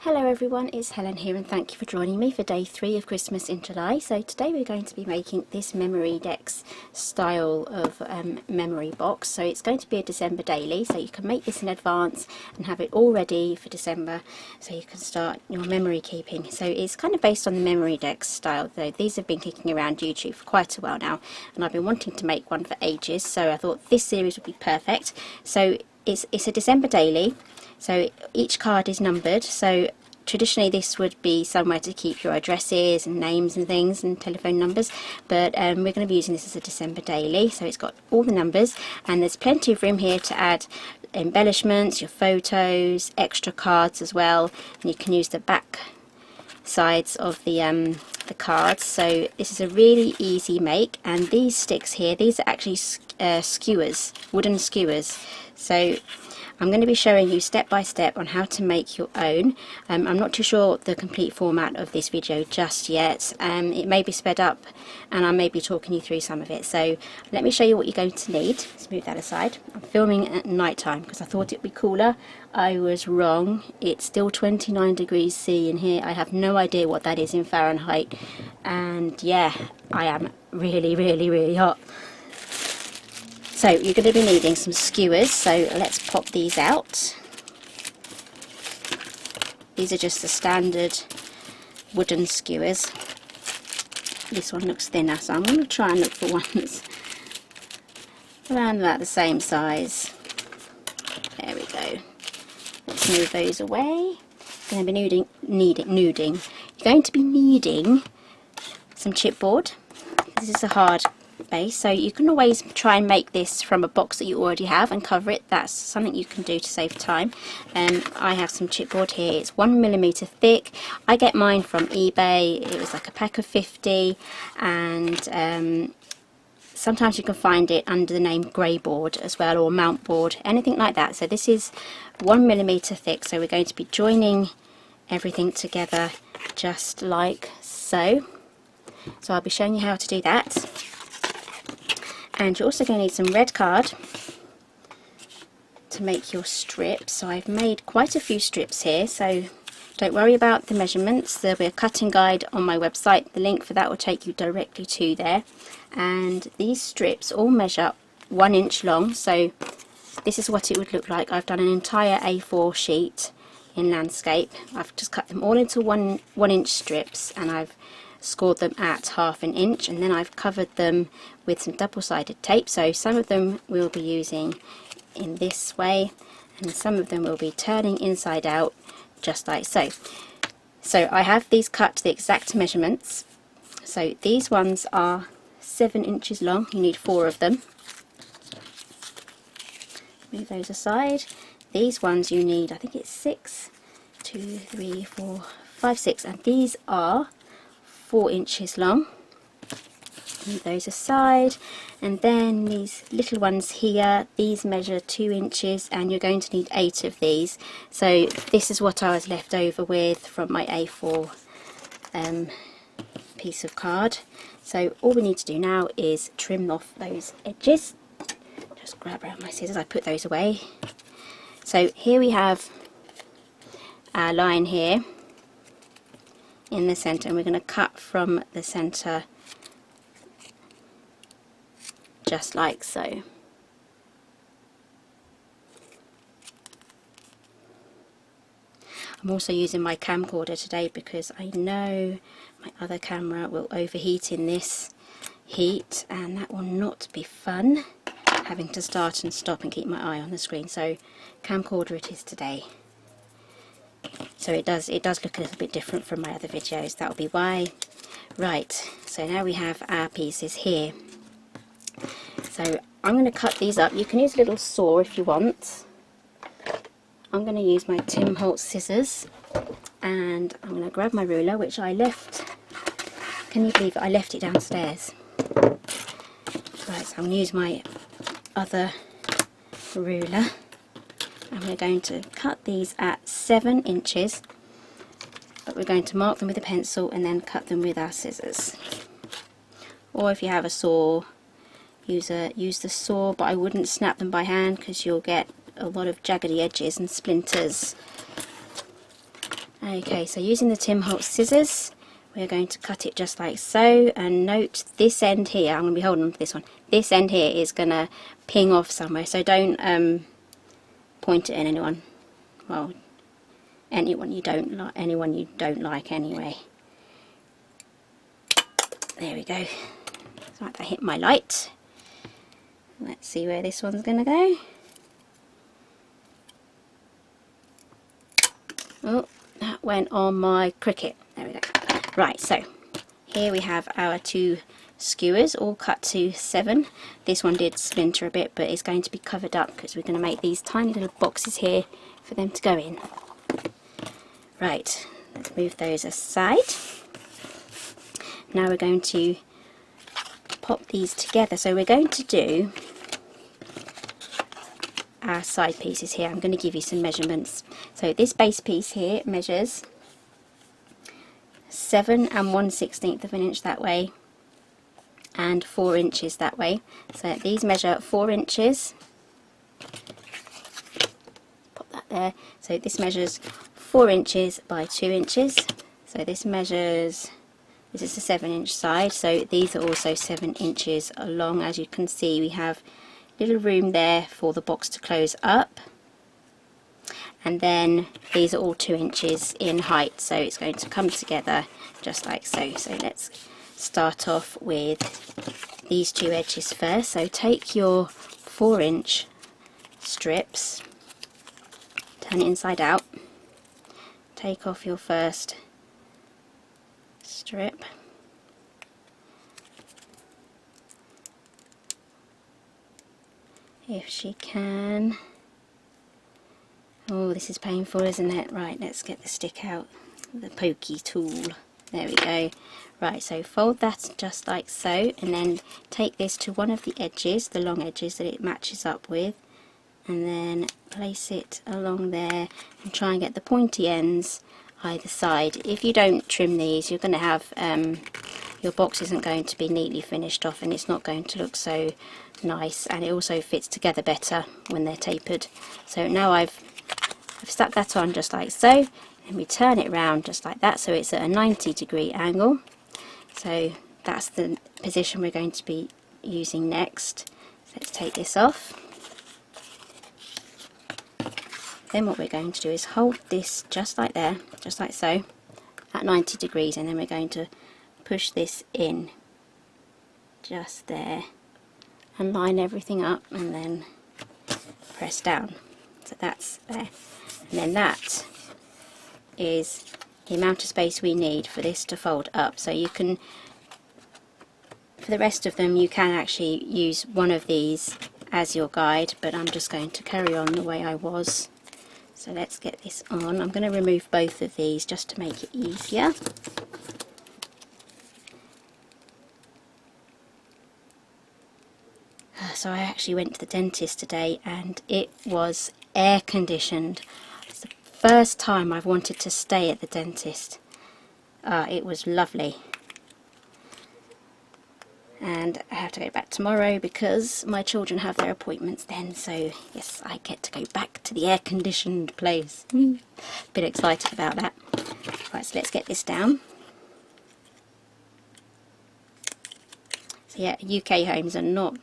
Hello everyone, it's Helen here and thank you for joining me for day 3 of Christmas in July. So today we're going to be making this Memorydex style of memory box. So it's going to be a December daily, so you can make this in advance and have it all ready for December so you can start your memory keeping. So it's kind of based on the Memorydex style, though these have been kicking around YouTube for quite a while now and I've been wanting to make one for ages, so I thought this series would be perfect. So it's a December daily. So each card is numbered, so traditionally this would be somewhere to keep your addresses and names and things and telephone numbers, but we're going to be using this as a December daily, so it's got all the numbers and there's plenty of room here to add embellishments, your photos, extra cards as well, and you can use the back sides of the cards. So this is a really easy make, and these sticks here, these are actually skewers, wooden skewers. So I'm going to be showing you step by step on how to make your own. I'm not too sure the complete format of this video just yet. It may be sped up and I may be talking you through some of it. So let me show you what you're going to need. Let's move that aside. I'm filming at night time because I thought it'd be cooler. I was wrong. It's still 29 degrees C in here. I have no idea what that is in Fahrenheit. And yeah, I am really hot. So you're going to be needing some skewers, so let's pop these out. These are just the standard wooden skewers. This one looks thinner, so I'm going to try and look for one that's around about the same size. There we go. Let's move those away. You're going to be needing some chipboard. This is a hard base, so you can always try and make this from a box that you already have and cover it. That's something you can do to save time. I have some chipboard here. It's 1mm thick. I get mine from eBay. It was like a pack of 50, and sometimes you can find it under the name grey board as well, or mount board, anything like that. So this is 1mm thick, so we're going to be joining everything together just like so. So I'll be showing you how to do that. And you're also going to need some red card to make your strips. So I've made quite a few strips here, so don't worry about the measurements. There'll be a cutting guide on my website. The link for that will take you directly to there. And these strips all measure 1 inch long, so this is what it would look like. I've done an entire A4 sheet in landscape. I've just cut them all into 1 inch strips, and I've scored them at 1/2 inch, and then I've covered them with some double-sided tape. So some of them we'll be using in this way and some of them will be turning inside out just like so. So I have these cut to the exact measurements. So these ones are 7 inches long. You need 4 of them. Move those aside. These ones you need, I think it's 6, 2, 3, 4, 5, 6, and these are 4 inches long. Move those aside, and then these little ones here, these measure 2 inches, and you're going to need 8 of these. So this is what I was left over with from my A4 piece of card. So all we need to do now is trim off those edges. Just grab around my scissors, I put those away. So here we have our line here in the centre, and we're going to cut from the centre just like so. I'm also using my camcorder today because I know my other camera will overheat in this heat, and that will not be fun, having to start and stop and keep my eye on the screen. So camcorder it is today. So it does look a little bit different from my other videos, that'll be why. Right, so now we have our pieces here. So I'm going to cut these up. You can use a little saw if you want. I'm going to use my Tim Holtz scissors, and I'm going to grab my ruler, which I left, can you believe it, I left it downstairs. Right, so I'm going to use my other ruler. And we're going to cut these at 7 inches, but we're going to mark them with a pencil and then cut them with our scissors. Or if you have a saw, use the saw, but I wouldn't snap them by hand because you'll get a lot of jaggedy edges and splinters. Okay, so using the Tim Holtz scissors, we're going to cut it just like so, and note this end here, I'm going to be holding on to this one, this end here is going to ping off somewhere, so don't point it at anyone, well, anyone you don't like anyway. There we go. So I hit my light. Let's see where this one's going to go. Oh, that went on my Cricut. There we go. Right, so here we have our 2 skewers all cut to 7. This one did splinter a bit, but it's going to be covered up because we're going to make these tiny little boxes here for them to go in. Right, let's move those aside. Now we're going to pop these together. So we're going to do our side pieces here. I'm going to give you some measurements. So this base piece here measures 7 1/16 of an inch that way and 4 inches that way. So these measure 4 inches. Pop that there. So this measures 4 inches by 2 inches. So this measures, this is a 7-inch side, so these are also 7 inches long. As you can see, we have little room there for the box to close up, and then these are all 2 inches in height, so it's going to come together just like so. So let's start off with these 2 edges first. So take your 4-inch strips, turn it inside out, take off your first strip, if she can. Oh, this is painful, isn't it? Right, let's get the stick out, the pokey tool. There we go. Right, so fold that just like so, and then take this to one of the edges, the long edges that it matches up with, and then place it along there and try and get the pointy ends either side. If you don't trim these, you're going to have your box isn't going to be neatly finished off, and it's not going to look so nice, and it also fits together better when they're tapered. So now I've stuck that on just like so, and we turn it around just like that, so it's at a 90-degree angle. So that's the position we're going to be using next. So let's take this off. Then what we're going to do is hold this just like there, just like so, at 90 degrees, and then we're going to push this in just there and line everything up, and then press down. So that's there. And then that is the amount of space we need for this to fold up. So you can, for the rest of them, you can actually use one of these as your guide, but I'm just going to carry on the way I was. So let's get this on. I'm going to remove both of these just to make it easier. So I actually went to the dentist today, and it was air conditioned. It's the first time I've wanted to stay at the dentist. It was lovely. And I have to go back tomorrow because my children have their appointments then, so yes, I get to go back to the air conditioned place. Bit excited about that. Right, so let's get this down. So yeah, UK homes are not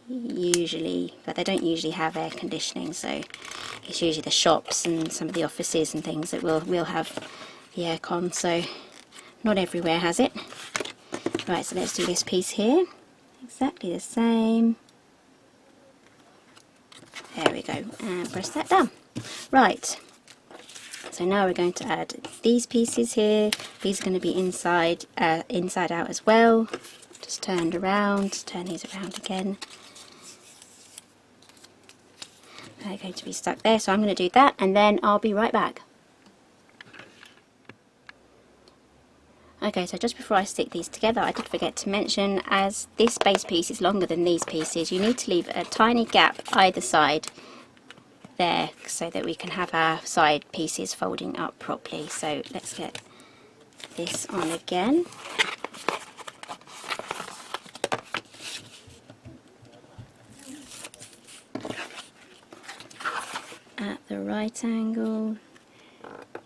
usually, but they don't usually have air conditioning, so it's usually the shops and some of the offices and things that will have the aircon, so not everywhere has it. Right, so let's do this piece here, exactly the same. There we go, and press that down. Right, so now we're going to add these pieces here. These are going to be inside out as well. Just turned around, turn these around again. They're going to be stuck there, so I'm going to do that, and then I'll be right back. Okay, so just before I stick these together, I did forget to mention, as this base piece is longer than these pieces, you need to leave a tiny gap either side there so that we can have our side pieces folding up properly. So let's get this on again. At the right angle.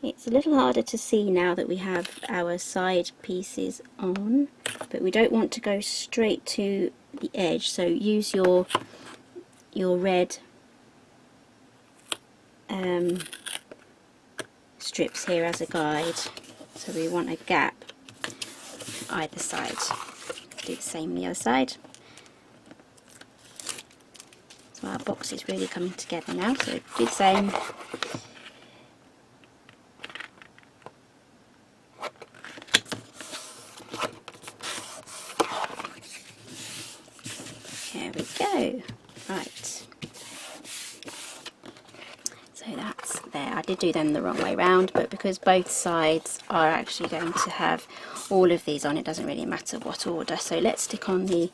It's a little harder to see now that we have our side pieces on, but we don't want to go straight to the edge, so use your red strips here as a guide. So we want a gap either side. Do the same on the other side. So our box is really coming together now, so do the same. There we go. Right. So that's there. I did do them the wrong way round, but because both sides are actually going to have all of these on, it doesn't really matter what order. So let's stick on the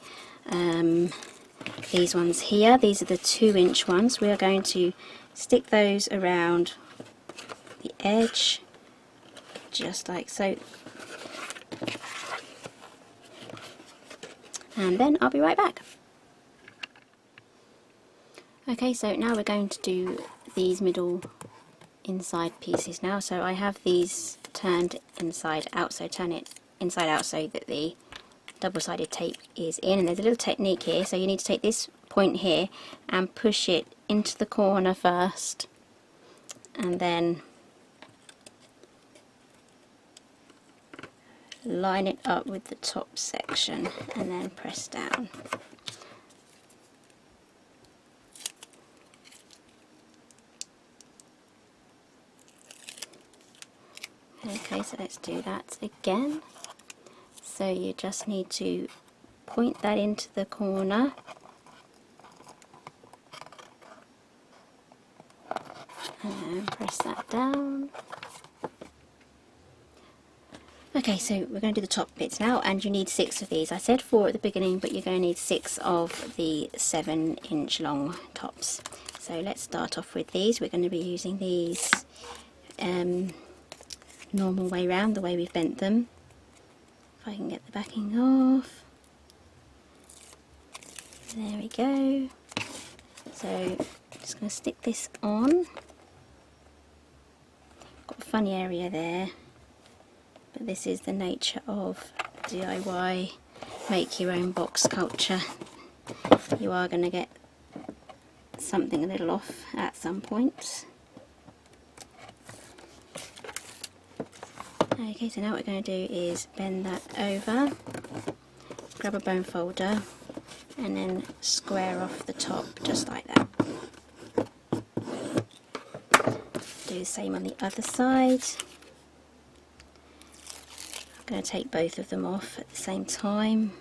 these ones here. These are the 2-inch ones. We are going to stick those around the edge, just like so. And then I'll be right back. Okay, so now we're going to do these middle inside pieces now. So I have these turned inside out, so turn it inside out so that the double-sided tape is in, and there's a little technique here. So you need to take this point here and push it into the corner first, and then line it up with the top section and then press down. Okay, so let's do that again. So you just need to point that into the corner and then press that down. Okay, so we're going to do the top bits now, and you need 6 of these. I said 4 at the beginning, but you're going to need 6 of the 7-inch long tops. So let's start off with these. We're going to be using these normal way round, the way we've bent them. If I can get the backing off. There we go. So I'm just going to stick this on. Got a funny area there, but this is the nature of DIY make your own box culture. You are going to get something a little off at some point. Okay, so now what we're going to do is bend that over, grab a bone folder and then square off the top just like that. Do the same on the other side. I'm going to take both of them off at the same time.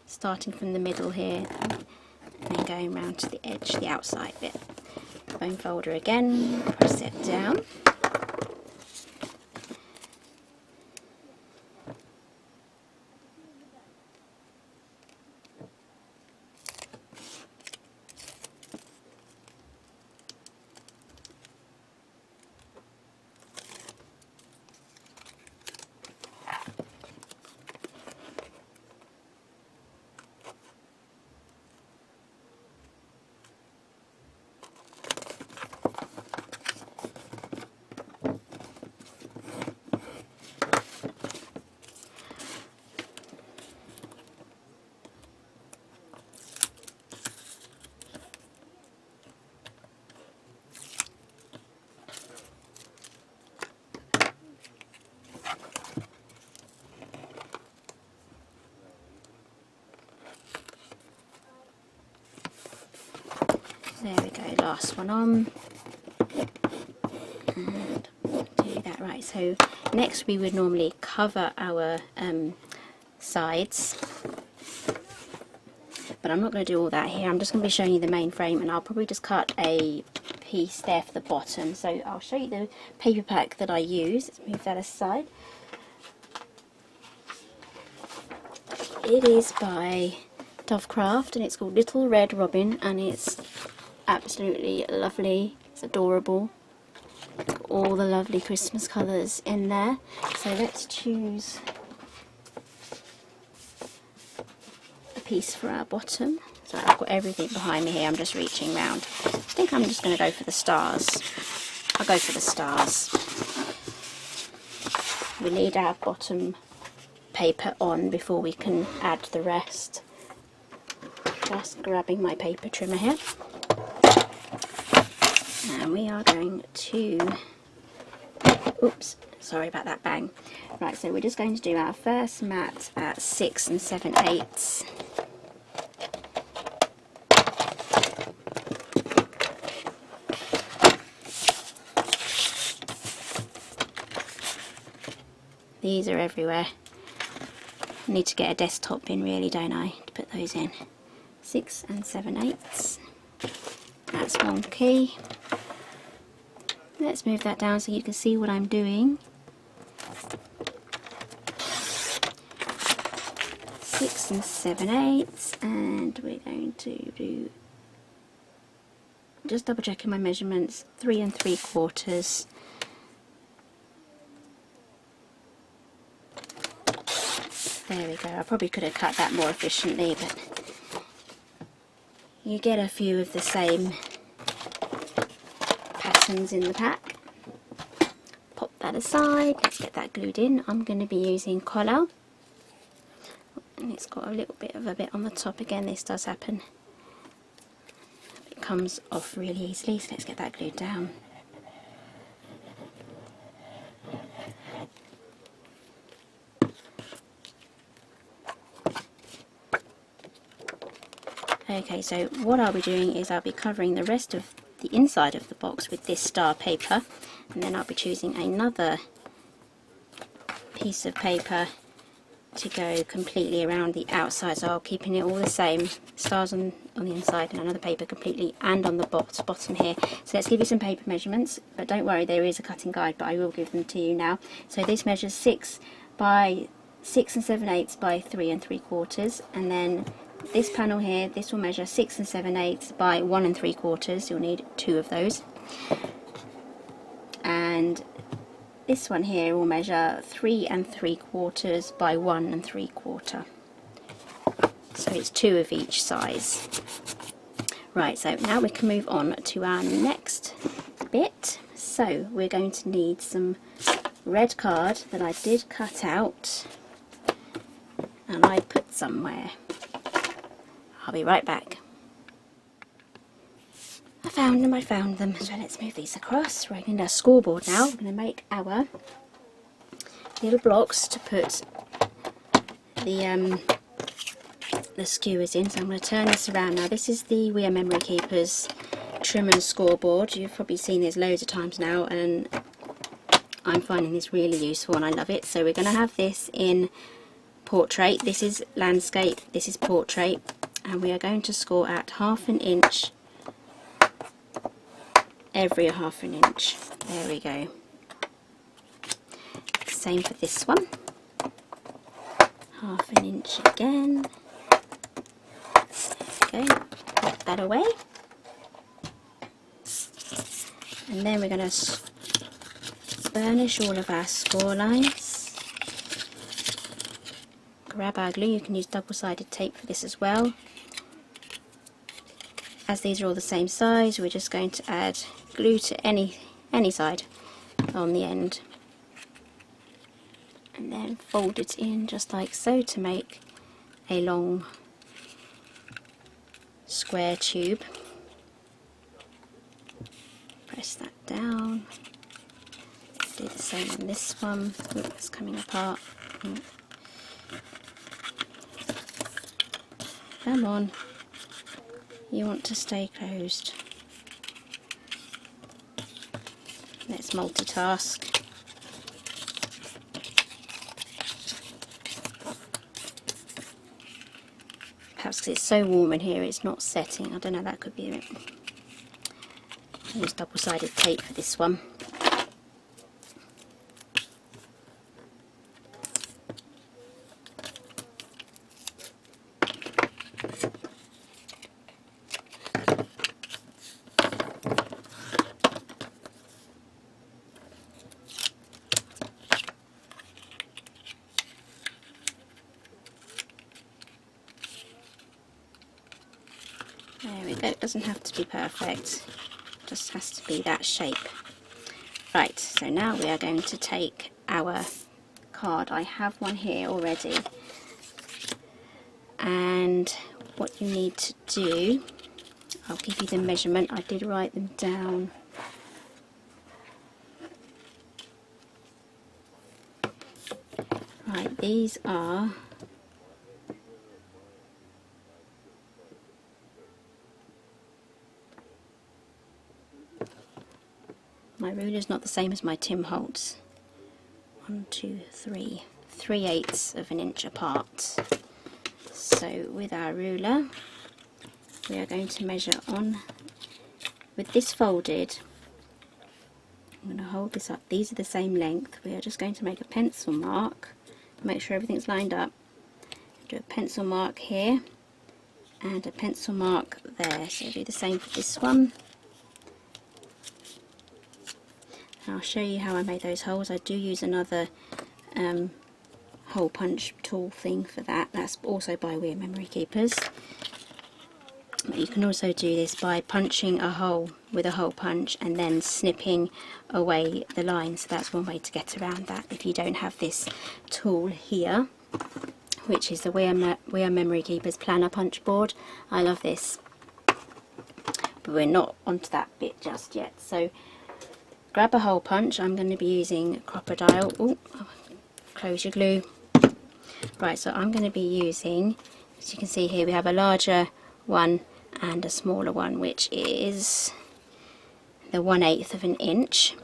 Starting from the middle here and then going round to the edge, the outside bit. Bone folder again, press it down. There we go, last one on. And do that right. So next we would normally cover our sides, but I'm not going to do all that here. I'm just going to be showing you the main frame, and I'll probably just cut a piece there for the bottom. So I'll show you the paper pack that I use. Let's move that aside. It is by Dovecraft and it's called Little Red Robin, and it's absolutely lovely. It's adorable. Got all the lovely Christmas colours in there. So let's choose a piece for our bottom. So I've got everything behind me here, I'm just reaching round. I think I'm just going to go for the stars. I'll go for the stars. We need our bottom paper on before we can add the rest. Just grabbing my paper trimmer here. And we are going to, oops, sorry about that bang. Right, so we're just going to do our first mat at 6 7/8. These are everywhere. I need to get a desktop bin really, don't I, to put those in. 6 7/8. That's one key. Let's move that down so you can see what I'm doing. 6 7/8, and we're going to do, just double checking my measurements, 3 3/4. There we go. I probably could have cut that more efficiently, but you get a few of the same patterns in the pack. Pop that aside. Let's get that glued in. I'm going to be using Collall, and it's got a little bit of a bit on the top again. This does happen. It comes off really easily, so let's get that glued down. Okay, so what I'll be doing is I'll be covering the rest of the inside of the box with this star paper, and then I'll be choosing another piece of paper to go completely around the outside, so I'll keeping it all the same, stars on the inside and another paper completely, and on the bottom here. So let's give you some paper measurements, but don't worry, there is a cutting guide, but I will give them to you now. So this measures 6 by 6 7/8 by 3 3/4, and then this panel here, this will measure 6 7/8 by 1 3/4. You'll need 2 of those. And this one here will measure 3 3/4 by 1 3/4. So it's 2 of each size. Right, so now we can move on to our next bit. So we're going to need some red card that I did cut out and I put somewhere. I'll be right back. I found them. So let's move these across. We're in our scoreboard now. We're going to make our little blocks to put the skewers in. So I'm going to turn this around now. This is the We Are Memory Keepers trim and scoreboard. You've probably seen this loads of times now, and I'm finding this really useful and I love it. So we're going to have this in portrait. This is landscape, this is portrait, and we are going to score at 1/2 inch every 1/2 inch. There we go. Same for this one. 1/2 inch again. There we go. Put that away. And then we're going to burnish all of our score lines. Grab our glue. You can use double-sided tape for this as well. As these are all the same size, we're just going to add glue to any side on the end, and then fold it in just like so to make a long square tube. Press that down. Do the same on this one. Ooh, it's coming apart. Come on. You want to stay closed. Let's multitask. Perhaps because it's so warm in here it's not setting. I don't know, that could be it. I'll use double-sided tape for this one. There we go, it doesn't have to be perfect, it just has to be that shape. Right, so now we are going to take our card. I have one here already, and what you need to do, I'll give you the measurement, I did write them down. Right, these are my ruler's not the same as my Tim Holtz. 1, 2, 3, 3/8 of an inch apart. So with our ruler, we are going to measure on, with this folded, I'm going to hold this up, these are the same length, we are just going to make a pencil mark, make sure everything's lined up, do a pencil mark here, and a pencil mark there, so do the same for this one. And I'll show you how I made those holes. I do use another hole punch tool thing for that, that's also by We're Memory Keepers. But you can also do this by punching a hole with a hole punch and then snipping away the lines. So that's one way to get around that if you don't have this tool here, which is the We Are Memory Keepers planner punch board. I love this, but we're not onto that bit just yet. So grab a hole punch. I'm going to be using Crop-A-Dile. Oh, close your glue. Right, so I'm going to be using, as you can see here, we have a larger one and a smaller one, which is the 1/8 of an inch.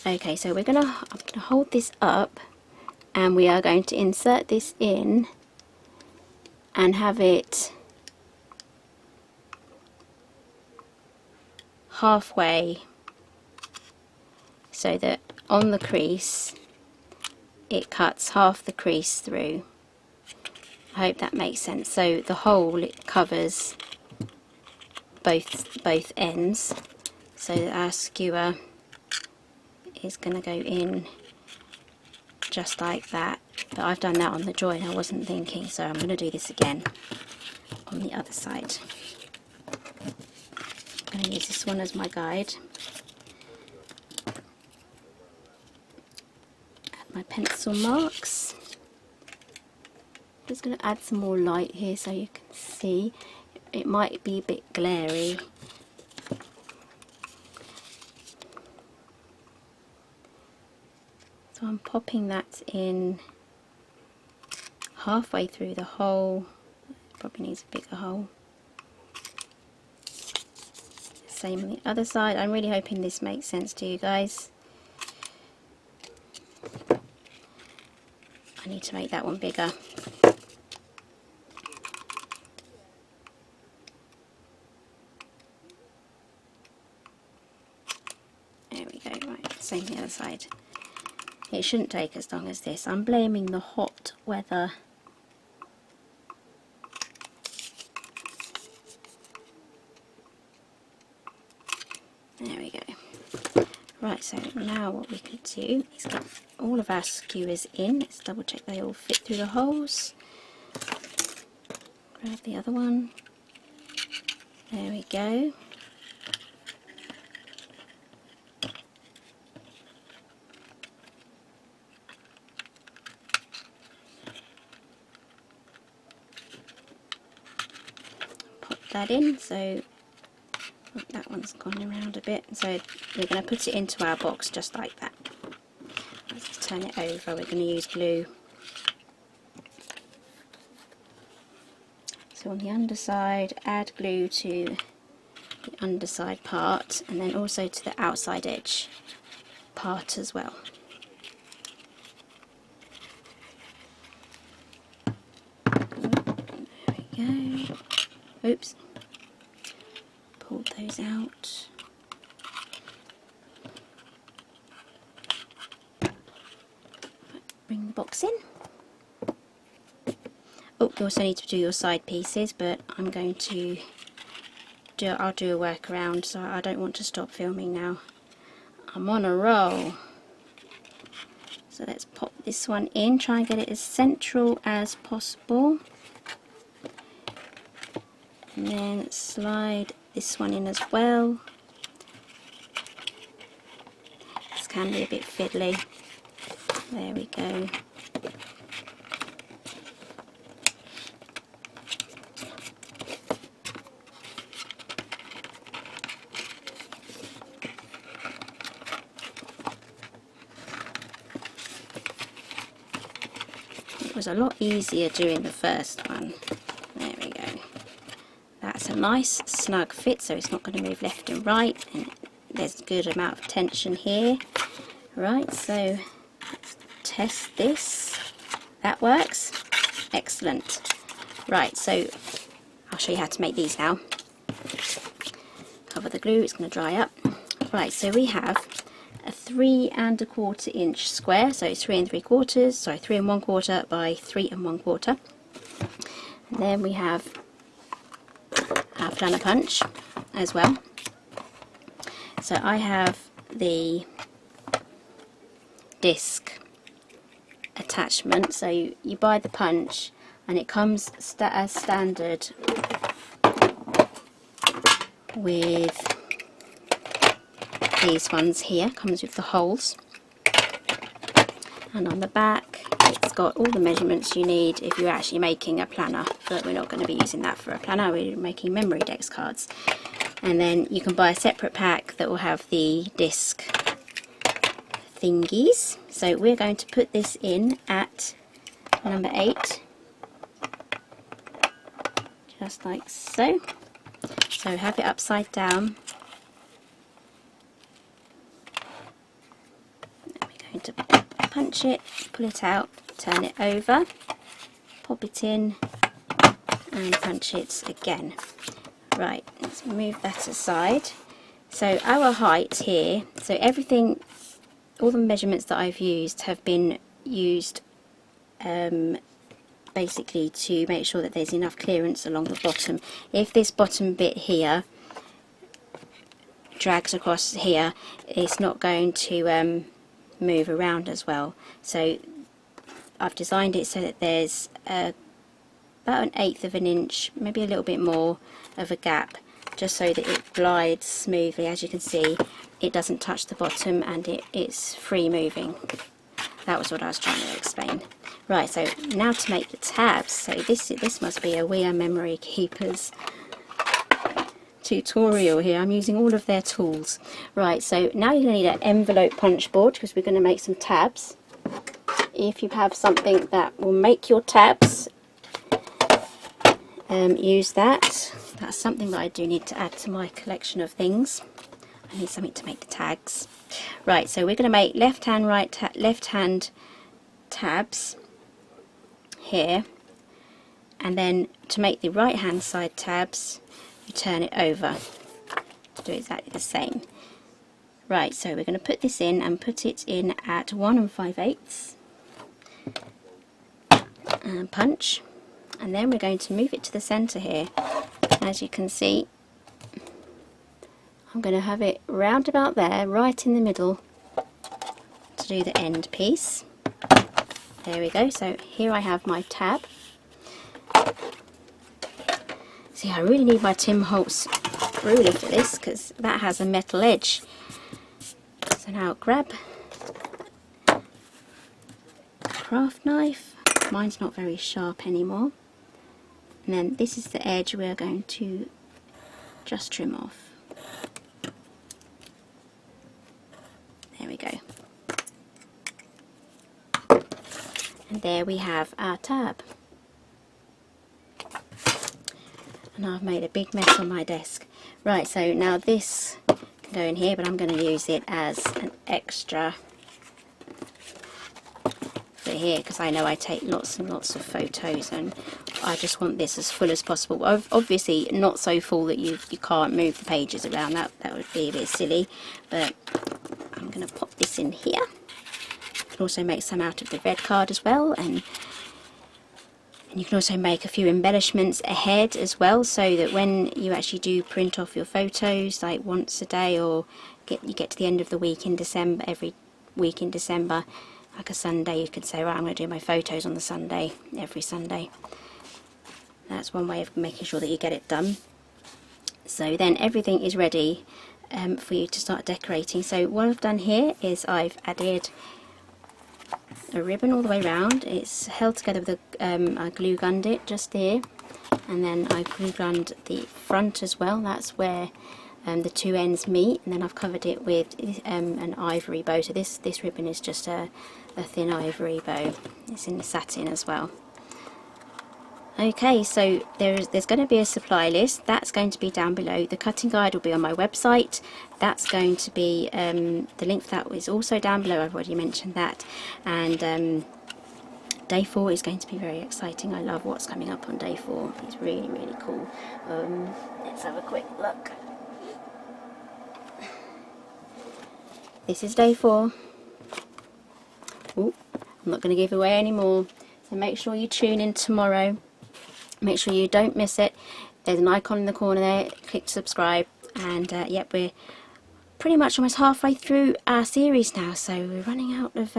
Okay, so I'm gonna hold this up, and we are going to insert this in and have it halfway, so that on the crease it cuts half the crease through. I hope that makes sense. So the hole, it covers both ends, so that our skewer is going to go in just like that. But I've done that on the join, I wasn't thinking, so I'm going to do this again on the other side. I'm going to use this one as my guide. Add my pencil marks. Just going to add some more light here so you can see. It might be a bit glary. So I'm popping that in halfway through the hole. Probably needs a bigger hole. Same on the other side. I'm really hoping this makes sense to you guys. I need to make that one bigger. There we go, right, same the other side. It shouldn't take as long as this. I'm blaming the hot weather. There we go. Right, so now what we can do is get all of our skewers in. Let's double check they all fit through the holes. Grab the other one. There we go. Pop that in, so that one's gone around a bit. So we're going to put it into our box just like that. Let's turn it over. We're going to use glue. So on the underside, add glue to the underside part, and then also to the outside edge part as well. There we go. Oops. Pulled those out. Bring the box in. Oh, you also need to do your side pieces, but I'm going to I'll do a workaround, so I don't want to stop filming now. I'm on a roll. So let's pop this one in, try and get it as central as possible. and then slide this one in as well. This can be a bit fiddly. There we go. It was a lot easier doing the first one. There we go. That's a nice snug fit, so it's not going to move left and right, and there's a good amount of tension here. Right, so let's test this. That works. Excellent. Right, so I'll show you how to make these now. Cover the glue, it's going to dry up. Right, so we have a 3 1/4 inch square, so 3 3/4, sorry, 3 1/4 by 3 1/4. And then we have our planner punch as well. So I have the disc attachment, so you buy the punch and it comes as standard with these ones here, comes with the holes, and on the back it's got all the measurements you need if you're actually making a planner, but we're not going to be using that for a planner, we're making memory dex cards. And then you can buy a separate pack that will have the disc thingies. So we're going to put this in at number 8, just like so. So have it upside down. We're going to punch it, pull it out, turn it over, pop it in and punch it again. Right, let's move that aside. So our height here, so everything, all the measurements that I've used have been used basically to make sure that there's enough clearance along the bottom. If this bottom bit here drags across here, it's not going to move around as well. So I've designed it so that there's about 1/8 of an inch, maybe a little bit more of a gap, just so that it glides smoothly. As you can see, it doesn't touch the bottom and it's free moving. That was what I was trying to explain. Right, so now to make the tabs. So this must be a We Are Memory Keepers tutorial here. I'm using all of their tools. Right, so now you're going to need an envelope punch board because we're going to make some tabs. If you have something that will make your tabs, use that. That's something that I do need to add to my collection of things. I need something to make the tags. Right, so we're going to make left hand, left hand tabs here, and then to make the right hand side tabs you turn it over to do exactly the same. Right, so we're going to put this in and put it in at 1 5/8 and punch, and then we're going to move it to the center here. As you can see, I'm going to have it round about there, right in the middle, to do the end piece. There we go. So here I have my tab. See, I really need my Tim Holtz ruler for this because that has a metal edge. So now grab a craft knife. Mine's not very sharp anymore. And then this is the edge we're going to just trim off. There we go. And there we have our tab. And I've made a big mess on my desk. Right, so now this can go in here, but I'm going to use it as an extra for here because I know I take lots and lots of photos and I just want this as full as possible. Obviously not so full that you can't move the pages around, that would be a bit silly, but I'm going to pop this in here. You can also make some out of the red card as well, and you can also make a few embellishments ahead as well, so that when you actually do print off your photos, like once a day, or you get to the end of the week in December, every week in December, like a Sunday, you could say, right, I'm going to do my photos on the Sunday, every Sunday. That's one way of making sure that you get it done. So then everything is ready for you to start decorating. So what I've done here is I've added a ribbon all the way around. It's held together with I glue gunned it just there, and then I glue gunned the front as well. That's where the two ends meet, and then I've covered it with an ivory bow. So this ribbon is just a thin ivory bow. It's in the satin as well. Okay, so there's going to be a supply list. That's going to be down below. The cutting guide will be on my website. That's going to be the link for that is also down below. I've already mentioned that. And day 4 is going to be very exciting. I love what's coming up on day 4. It's really, really cool. Let's have a quick look. This is day 4. Ooh, I'm not going to give away any more. So make sure you tune in tomorrow. Make sure you don't miss it. There's an icon in the corner there. Click subscribe. And yep, we're pretty much almost halfway through our series now. So we're running out of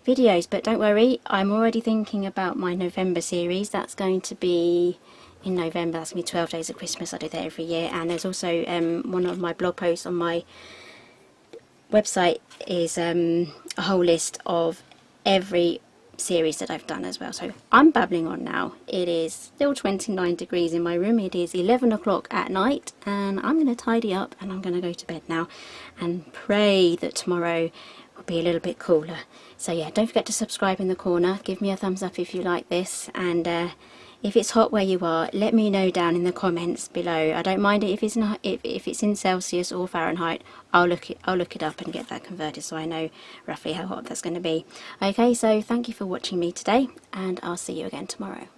videos. But don't worry, I'm already thinking about my November series. That's going to be in November. That's going to be 12 Days of Christmas. I do that every year. And there's also one of my blog posts on my website is a whole list of every series that I've done as well. So I'm babbling on now. It is still 29 degrees in my room. It is 11 o'clock at night, and I'm going to tidy up and I'm going to go to bed now and pray that tomorrow will be a little bit cooler. So yeah, don't forget to subscribe in the corner. Give me a thumbs up if you like this, and if it's hot where you are, let me know down in the comments below. I don't mind it if it's in Celsius or Fahrenheit. I'll look it up and get that converted so I know roughly how hot that's going to be. Okay, so thank you for watching me today, and I'll see you again tomorrow.